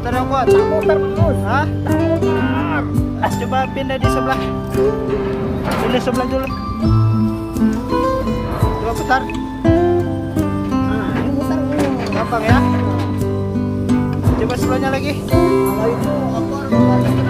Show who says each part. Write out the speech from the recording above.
Speaker 1: Muter yang kuat.
Speaker 2: Muter terus.
Speaker 1: Hah?
Speaker 2: Muter.
Speaker 1: Coba pindah di sebelah. Pindah sebelah dulu. Coba putar.
Speaker 2: Nah, ini muter.
Speaker 1: Gampang ya. Coba sebelahnya lagi.
Speaker 2: Kalau itu ekor